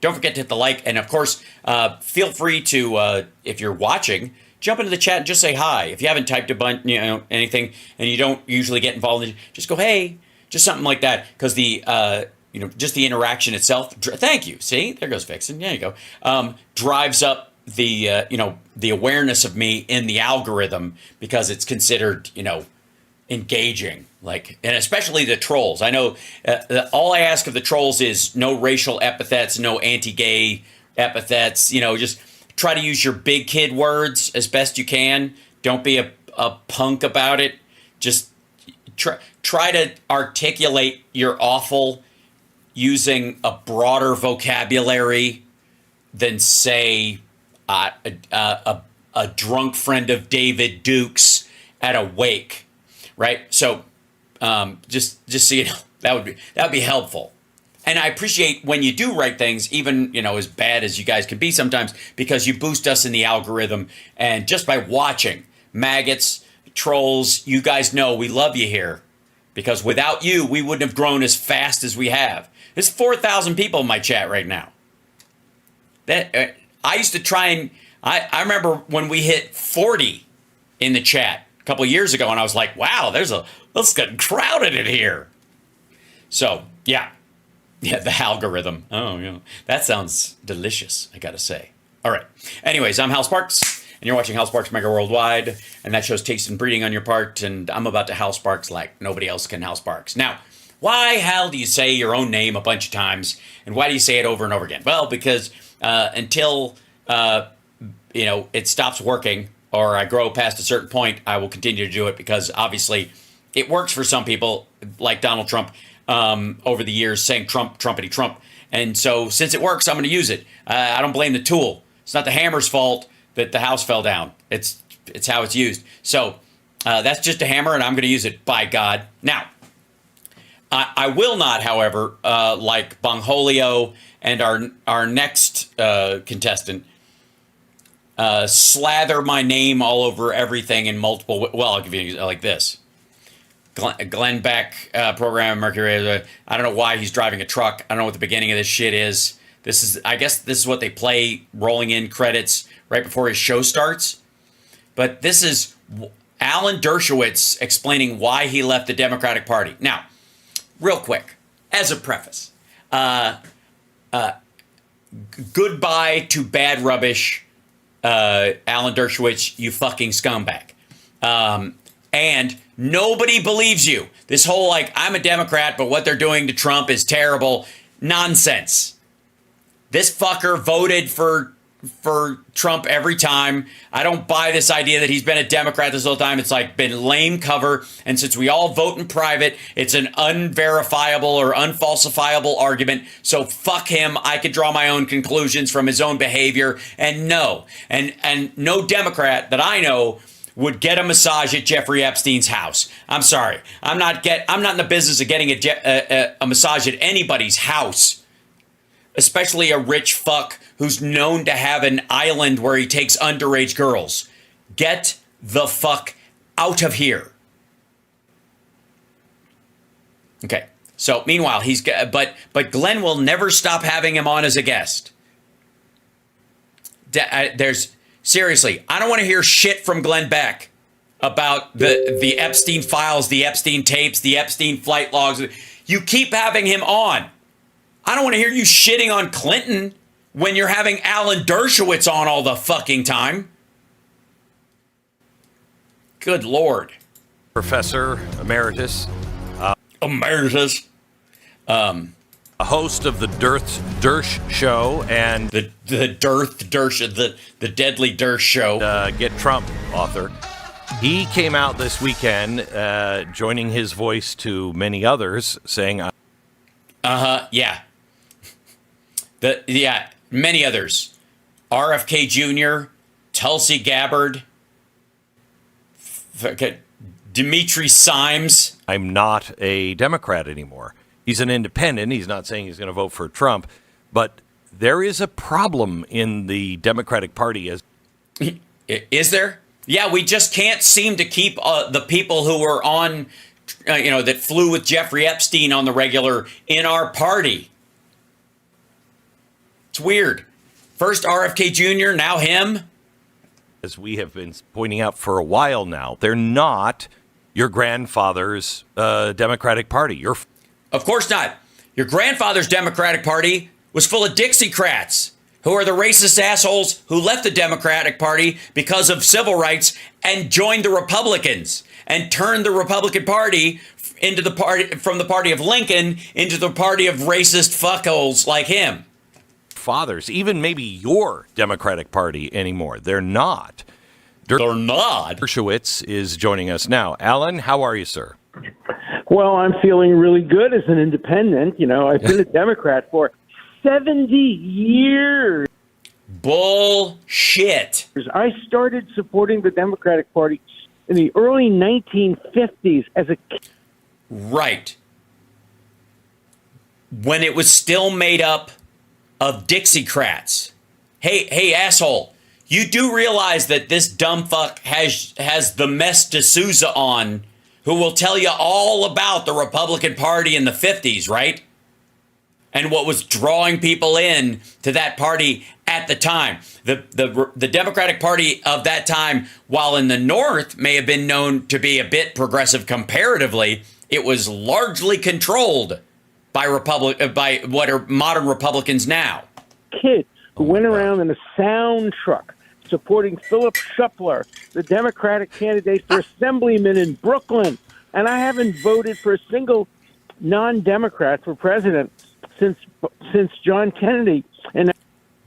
Don't forget to hit the like. And, of course, feel free to, if you're watching, jump into the chat and just say hi. If you haven't typed a bunch, anything, and you don't usually get involved, just go, hey, just something like that. Because just the interaction itself, thank you. See, there goes Vixen. There you go. Drives up the awareness of me in the algorithm because it's considered, engaging, and especially the trolls. I know all I ask of the trolls is no racial epithets, no anti-gay epithets. Just try to use your big kid words as best you can. Don't be a punk about it. Just try to articulate your awful using a broader vocabulary than, say, a drunk friend of David Duke's at a wake. Right, so just so you know, that would be helpful, and I appreciate when you do write things, even as bad as you guys can be sometimes, because you boost us in the algorithm, and just by watching MAGAts, trolls, you guys know we love you here, because without you, we wouldn't have grown as fast as we have. There's 4,000 people in my chat right now. That I used to try and I remember when we hit 40 in the chat a couple of years ago, and I was like, wow, let's get crowded in here. So, yeah, the algorithm. Oh, yeah, that sounds delicious, I gotta say. All right. Anyways, I'm Hal Sparks, and you're watching Hal Sparks Mega Worldwide, and that shows taste and breeding on your part, and I'm about to Hal Sparks like nobody else can Hal Sparks. Now, why, Hal, do you say your own name a bunch of times, and why do you say it over and over again? Well, because until, it stops working, or I grow past a certain point, I will continue to do it because obviously it works for some people, like Donald Trump, over the years saying Trump, Trumpity Trump. And so since it works, I'm going to use it. I don't blame the tool. It's not the hammer's fault that the house fell down. It's how it's used. So that's just a hammer, and I'm going to use it, by God. Now, I will not, however, like Bongholio and our next contestant, slather my name all over everything in multiple. Well, I'll give you like this. Glenn Beck, program Mercury. I don't know why he's driving a truck. I don't know what the beginning of this shit is. I guess this is what they play rolling in credits right before his show starts. But this is Alan Dershowitz explaining why he left the Democratic Party. Now, real quick, as a preface, goodbye to bad rubbish. Alan Dershowitz, you fucking scumbag. And nobody believes you. This whole, I'm a Democrat, but what they're doing to Trump is terrible. Nonsense. This fucker voted for Trump every time. I don't buy this idea that he's been a Democrat this whole time. It's been lame cover. And since we all vote in private, it's an unverifiable or unfalsifiable argument. So fuck him. I could draw my own conclusions from his own behavior. And no. And no Democrat that I know would get a massage at Jeffrey Epstein's house. I'm sorry. I'm not in the business of getting a massage at anybody's house. Especially a rich fuck who's known to have an island where he takes underage girls. Get the fuck out of here. Okay. So meanwhile, but Glenn will never stop having him on as a guest. Seriously, I don't want to hear shit from Glenn Beck about the Epstein files, the Epstein tapes, the Epstein flight logs. You keep having him on. I don't want to hear you shitting on Clinton when you're having Alan Dershowitz on all the fucking time. Good Lord. Professor Emeritus. Emeritus. A host of the Dersh Show and the Deadly Dersh Show. Get Trump author. He came out this weekend, joining his voice to many others, saying, yeah. Many others. RFK Jr., Tulsi Gabbard, Dimitri Simes. I'm not a Democrat anymore. He's an independent. He's not saying he's going to vote for Trump. But there is a problem in the Democratic Party. Is there? Yeah, we just can't seem to keep the people who were on, that flew with Jeffrey Epstein on the regular in our party. It's weird. First RFK Jr., now him. As we have been pointing out for a while now, they're not your grandfather's Democratic Party. Of course not. Your grandfather's Democratic Party was full of Dixiecrats, who are the racist assholes who left the Democratic Party because of civil rights and joined the Republicans and turned the Republican Party into the party from the party of Lincoln into the party of racist fuckholes like him. Fathers, even maybe your Democratic Party anymore. They're not. They're not. Dershowitz is joining us now. Alan, how are you, sir? Well, I'm feeling really good as an independent. You know, I've been a Democrat for 70 years. Bullshit. I started supporting the Democratic Party in the early 1950s as a kid. Right. When it was still made up of Dixiecrats. Hey, asshole. You do realize that this dumb fuck has the mess D'Souza on, who will tell you all about the Republican Party in the 50s, right? And what was drawing people in to that party at the time. The Democratic Party of that time, while in the North may have been known to be a bit progressive comparatively, it was largely controlled by what are modern Republicans now. Kid who went around in a sound truck supporting Philip Shuffler, the Democratic candidate for assemblyman in Brooklyn. And I haven't voted for a single non-Democrat for president since John Kennedy in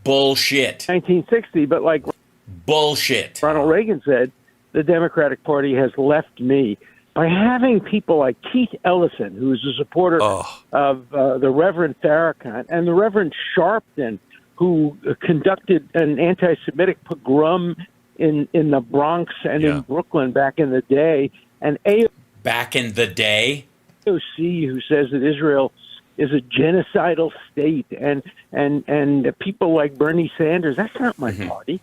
Bullshit. 1960. But like Bullshit. Ronald Reagan said, the Democratic Party has left me. By having people like Keith Ellison, who is a supporter of the Reverend Farrakhan, and the Reverend Sharpton, who conducted an anti-Semitic pogrom in the Bronx and in Brooklyn back in the day, and back in the day, AOC, who says that Israel is a genocidal state, and people like Bernie Sanders. That's not my party.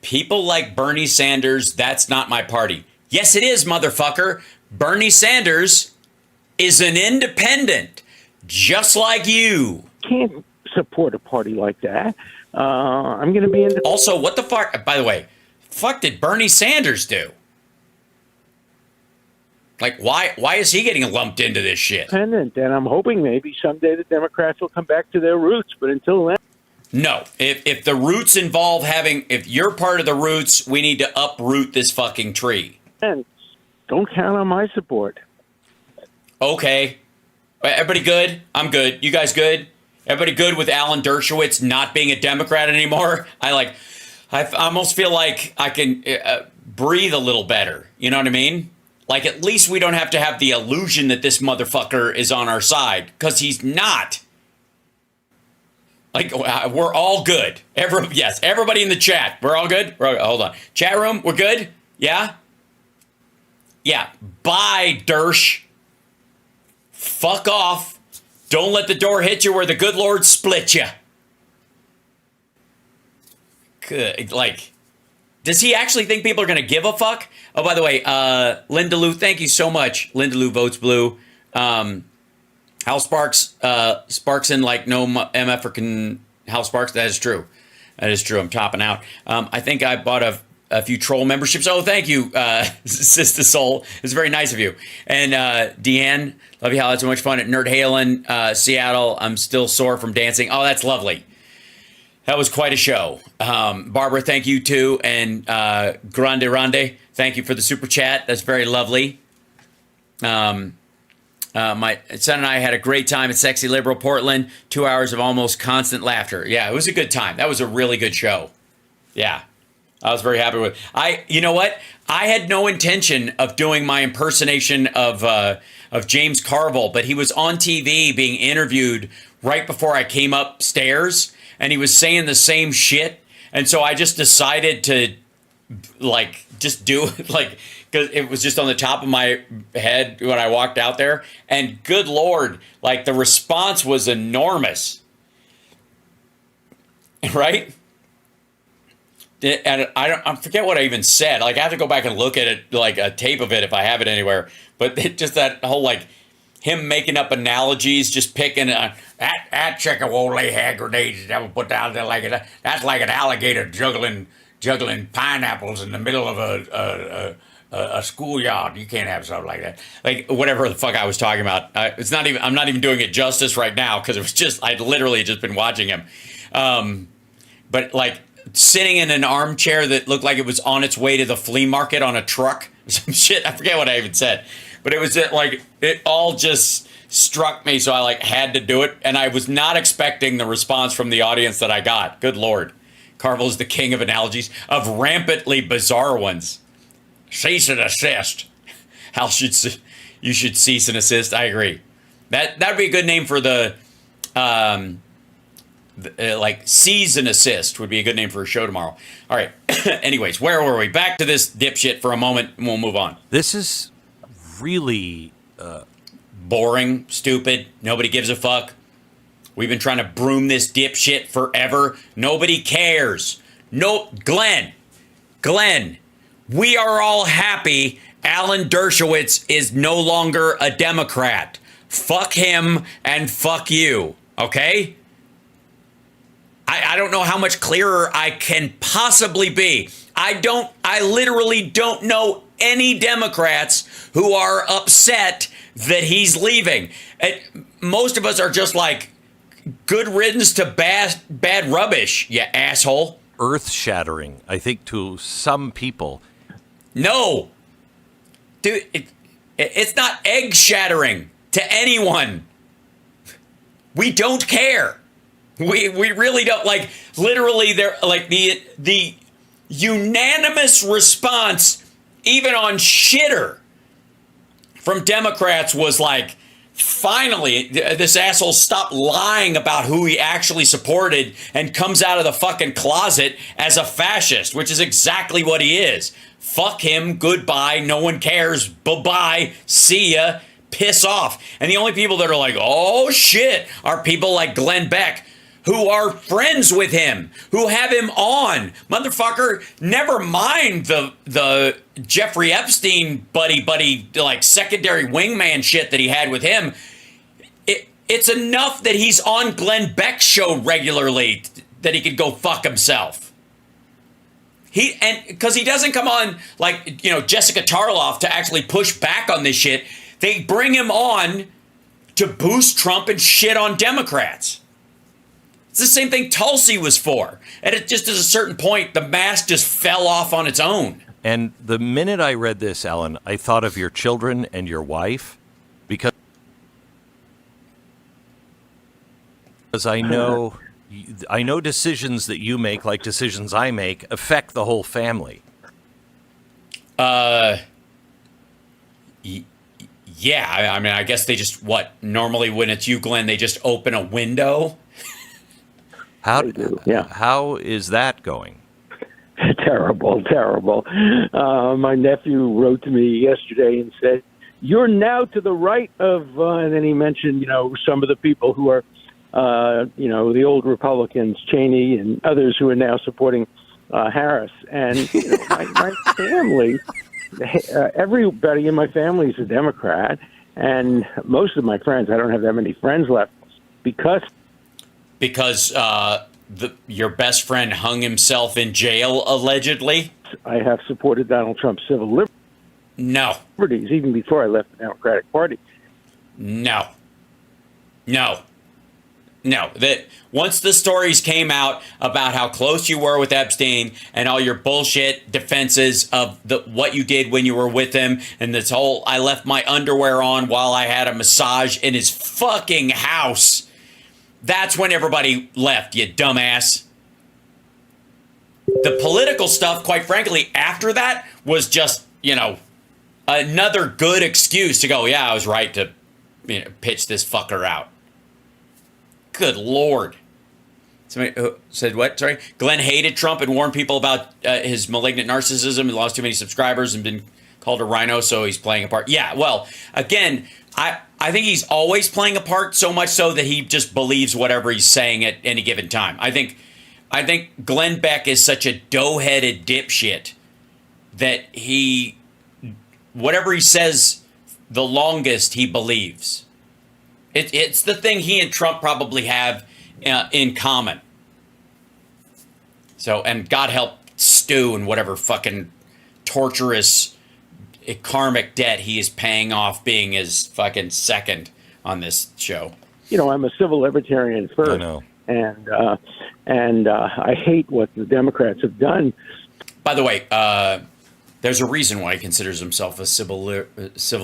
People like Bernie Sanders. That's not my party. Yes, it is, motherfucker. Bernie Sanders is an independent, just like you. Can't support a party like that. I'm going to be independent. Also, what the fuck? By the way, fuck did Bernie Sanders do? Like, why is he getting lumped into this shit? And I'm hoping maybe someday the Democrats will come back to their roots. But until then, no. If the roots involve if you're part of the roots, we need to uproot this fucking tree. and don't count on my support. Okay. Everybody good? I'm good. You guys good? Everybody good with Alan Dershowitz not being a Democrat anymore? I almost feel like I can breathe a little better. You know what I mean? Like, at least we don't have to have the illusion that this motherfucker is on our side, because he's not. Like, we're all good. Yes, everybody in the chat. We're all good? Hold on. Chat room, we're good? Yeah? Yeah. Bye, Dersh. Fuck off. Don't let the door hit you where the good Lord split you. Good. Like, does he actually think people are going to give a fuck? Oh, by the way, Linda Lou, thank you so much. Linda Lou votes blue. Hal Sparks, Sparks in like no MF or Hal Sparks. That is true. That is true. I'm topping out. I think I bought a few troll memberships. Oh, thank you, Sister Soul. It's very nice of you. And Deanne, love you, Hal. Had so much fun at Nerd Halen, Seattle. I'm still sore from dancing. Oh, that's lovely. That was quite a show. Barbara, thank you too. And Grande Rande, thank you for the super chat. That's very lovely. My son and I had a great time at Sexy Liberal Portland. 2 hours of almost constant laughter. Yeah, it was a good time. That was a really good show. Yeah, I was very happy with it. You know what? I had no intention of doing my impersonation of James Carville, but he was on TV being interviewed right before I came upstairs, and he was saying the same shit. And so I just decided to, just do it, because it was just on the top of my head when I walked out there. And good Lord, the response was enormous. Right? And I forget what I even said. I have to go back and look at it, a tape of it if I have it anywhere. But just that whole, him making up analogies, just picking that chicken won't lay hand grenades that will put down there like it. That's like an alligator juggling pineapples in the middle of a schoolyard. You can't have something like that. Like whatever the fuck I was talking about. It's not even. I'm not even doing it justice right now because it was just. I'd literally just been watching him. But like sitting in an armchair that looked like it was on its way to the flea market on a truck. Some shit. I forget what I even said. But it was like it all just struck me, so I like had to do it, and I was not expecting the response from the audience that I got. Good Lord, Carville is the king of analogies, of rampantly bizarre ones. Cease and assist. You should cease and assist. I agree. That'd be a good name for the like seize and assist would be a good name for a show tomorrow. All right. Anyways, where were we? Back to this dipshit for a moment, and we'll move on. This is really boring, stupid. Nobody gives a fuck. We've been trying to broom this dipshit forever. Nobody cares. No, Glenn, we are all happy Alan Dershowitz is no longer a Democrat. Fuck him and fuck you, okay? I don't know how much clearer I can possibly be. I literally don't know any Democrats who are upset that he's leaving. Most of us are just like, good riddance to bad rubbish, you asshole. Earth-shattering, I think, to some people. No. Dude, it's not egg-shattering to anyone. We don't care. We really don't. Like, literally, they're like the unanimous response, even on shitter, from Democrats was like, finally, this asshole stopped lying about who he actually supported and comes out of the fucking closet as a fascist, which is exactly what he is. Fuck him. Goodbye. No one cares. Bye-bye. See ya. Piss off. And the only people that are like, oh shit, are people like Glenn Beck, who are friends with him, who have him on. Motherfucker, never mind the Jeffrey Epstein buddy, like secondary wingman shit that he had with him. It's enough that he's on Glenn Beck's show regularly that he could go fuck himself. Because he doesn't come on like, Jessica Tarloff to actually push back on this shit. They bring him on to boost Trump and shit on Democrats. It's the same thing Tulsi was for. And it just at a certain point, the mask just fell off on its own. And the minute I read this, Alan, I thought of your children and your wife, because I know decisions that you make, like decisions I make, affect the whole family. Yeah, I mean, I guess they just, normally when it's you, Glenn, they just open a window. How is that going? Terrible. My nephew wrote to me yesterday and said, "You're now to the right of," and then he mentioned, some of the people who are, the old Republicans, Cheney and others who are now supporting Harris. And my family, everybody in my family is a Democrat, and most of my friends, I don't have that many friends left, because your best friend hung himself in jail, allegedly? I have supported Donald Trump's civil liberties. No. Even before I left the Democratic Party. No. That once the stories came out about how close you were with Epstein and all your bullshit defenses of what you did when you were with him, and this whole I left my underwear on while I had a massage in his fucking house, that's when everybody left, you dumbass. The political stuff, quite frankly, after that was just, another good excuse to go, yeah, I was right to pitch this fucker out. Good Lord. Somebody said what? Sorry? Glenn hated Trump and warned people about his malignant narcissism and lost too many subscribers and been called a rhino, so he's playing a part. Yeah, well, again, I think he's always playing a part, so much so that he just believes whatever he's saying at any given time. I think Glenn Beck is such a dough-headed dipshit that whatever he says the longest, he believes. It's the thing he and Trump probably have in common. So, and God help Stu and whatever fucking torturous karmic debt he is paying off being his fucking second on this show. You know, I'm a civil libertarian first. I know. And I hate what the Democrats have done. By the way, there's a reason why he considers himself a civil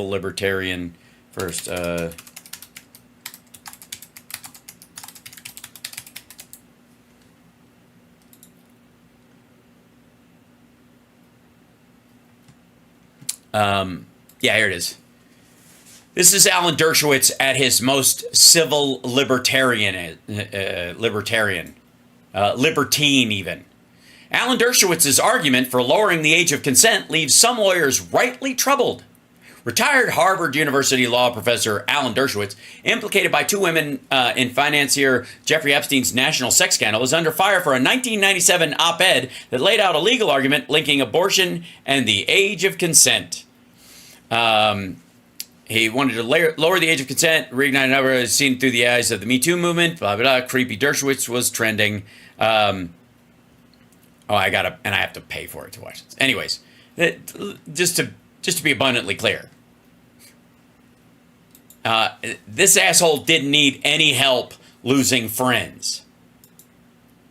libertarian first. Yeah, here it is. This is Alan Dershowitz at his most civil libertarian, libertine even. Alan Dershowitz's argument for lowering the age of consent leaves some lawyers rightly troubled. Retired Harvard University law professor Alan Dershowitz, implicated by two women in financier Jeffrey Epstein's national sex scandal, is under fire for a 1997 op-ed that laid out a legal argument linking abortion and the age of consent. He wanted to lower the age of consent, reignite another seen through the eyes of the Me Too movement, blah, blah, blah. Creepy Dershowitz was trending. I have to pay for it to watch this. Anyways, just to be abundantly clear, this asshole didn't need any help losing friends.